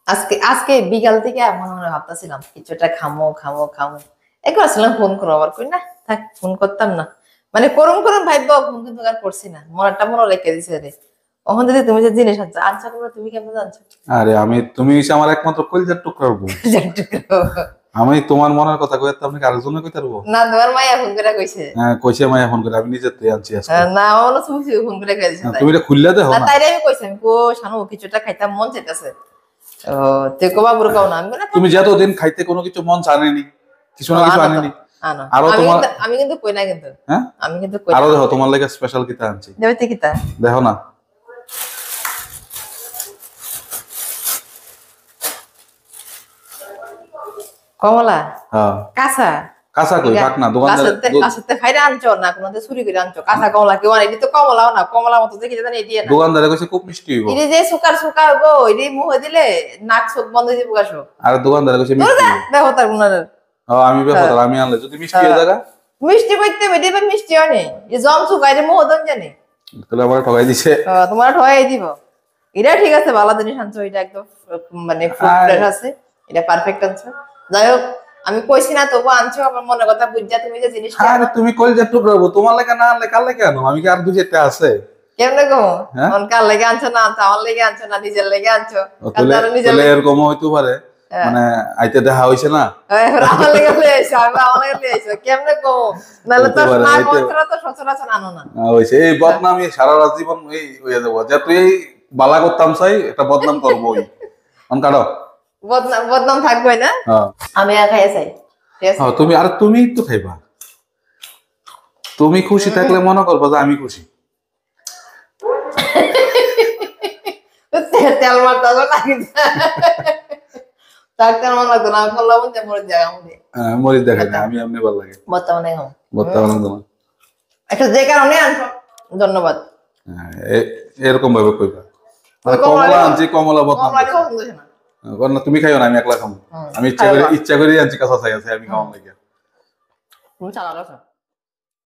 আজকে আজকে বিকাল থেকে মনে মনে ভাবতেছিলাম কিছুটা খামো খামো খামো। একবার আসলাম ফোন করো, আবার কই না থাক ফোন করতাম না। মানে করম করম ভাইবা ফোন কিন্তু আর করছি না, মনটা মনে রেখে দিছে রে। ওখান থেকে তুমি যে জিনিস আনছো আনছো তোমরা, তুমি কেমন জানছো? আরে তুমি হইছে আমার একমাত্র কলিজার টুকরার বউ। আমি তোমার মনের কথা কইতে আপনাকে আরেকজনে কইতে পারবো না, তোমার মাইয়া ফোন করে কইছে। হ্যাঁ কইছে মাইয়া ফোন করে, আমি নিজে তুই আনছি আজকে। না আমার তুমি ফোন করে কইছে তুমি এটা খুললে দেখো না, না। তাই আমি কইছি আমি কো শানু কিছুটা খাইতাম মন চাইতেছে। ও তে কো বাবুর কাও না, আমি বলি তুমি যতদিন খাইতে কোনো কিছু মন চানেনি, কিছু না কিছু আনেনি। আনো আরো তোমার আমি কিন্তু কই না কিন্তু। হ্যাঁ আমি কিন্তু কই আরো দেখো তোমার লাগে স্পেশাল কিতা আনছি। দেবতে কিতা দেখো না। কমলা। হ্যাঁ কাঁচা কাঁচা কই থাক না, কাঁচাতে ফাইরা আনছো না কোনতে চুরি করে আনছো? কাঁচা কমলা কেউ আনে? এটি তো কমলাও না, কমলা মতো দেখি জানি এটি না। দোকানদারে কইছে খুব মিষ্টি হইব। এটি যে সুকার সুকার গো, এটি মুখে দিলে নাক চোখ বন্ধ হয়ে যাবে গাছো। আর দোকানদারে কইছে মিষ্টি হইব। দেখো তার গুণার। আমি বেফাদার, আমি আনলে যদি মিষ্টি হয়ে জায়গা মিষ্টি কইতে বেটি বা মিষ্টি হয় নি, এই জম সুকাই রে মুখ দন জানি। তাহলে আমার ঠকাই দিছে। তোমার ঠয়াই দিব। এটা ঠিক আছে, ভালো জিনিস আনছো, এটা একদম মানে ফ্রুট ফ্রেশ আছে, এটা পারফেক্ট আনছো। যাই হোক আমি কইছি না তবু আনছো, আমার মনের কথা বুঝছা তুমি যে জিনিসটা। আরে তুমি কলিজার টুকরা বউ, তোমার লাগে না আনলে কার লাগে আনো? আমি কি আর দুই চারটা আছে? কেমনে গো? কার লেগে আনছো না আনছো, আমার লেগে আনছো না নিজের লেগে আনছো? তাহলে এরকম হইতে পারে, মানে আইতে দেখা হইছে না। আমার লেগে লয়ে আইছো, আমার লেগে লয়ে আইছো কেমনে গো? নালে তো না বলছরা তো সচরাচর আনো না। হইছে এই বদনামি সারা রাত জীবন এই হইয়া যাবো, যে তুই এই বালা করতাম চাই এটা বদনাম করবোই। অন কাটো বদনাম বদনাম থাকবে না। আমি একাই চাই। তুমি আর তুমি তো খাইবা। তুমি খুশি থাকলে মনে করবা যে আমি খুশি। তেল মারতে লাগি ডাক্তার মনে লাগতো না, আমি করলাম যে মরে জায়গা মধ্যে মরিচ দেখাই না, আমি এমনি ভালো লাগে বর্তমানে খাও বর্তমানে তোমার একটা যে কারণে আনছো। ধন্যবাদ। এরকম ভাবে কইবা মানে কমলা আনছি, কমলা বদনাম না। তুমি খাইও না, আমি একলা খাবো। আমি ইচ্ছা করে আনছি, কাঁচা চাই আছে আমি খাওয়াম লাগে। তুমি চালা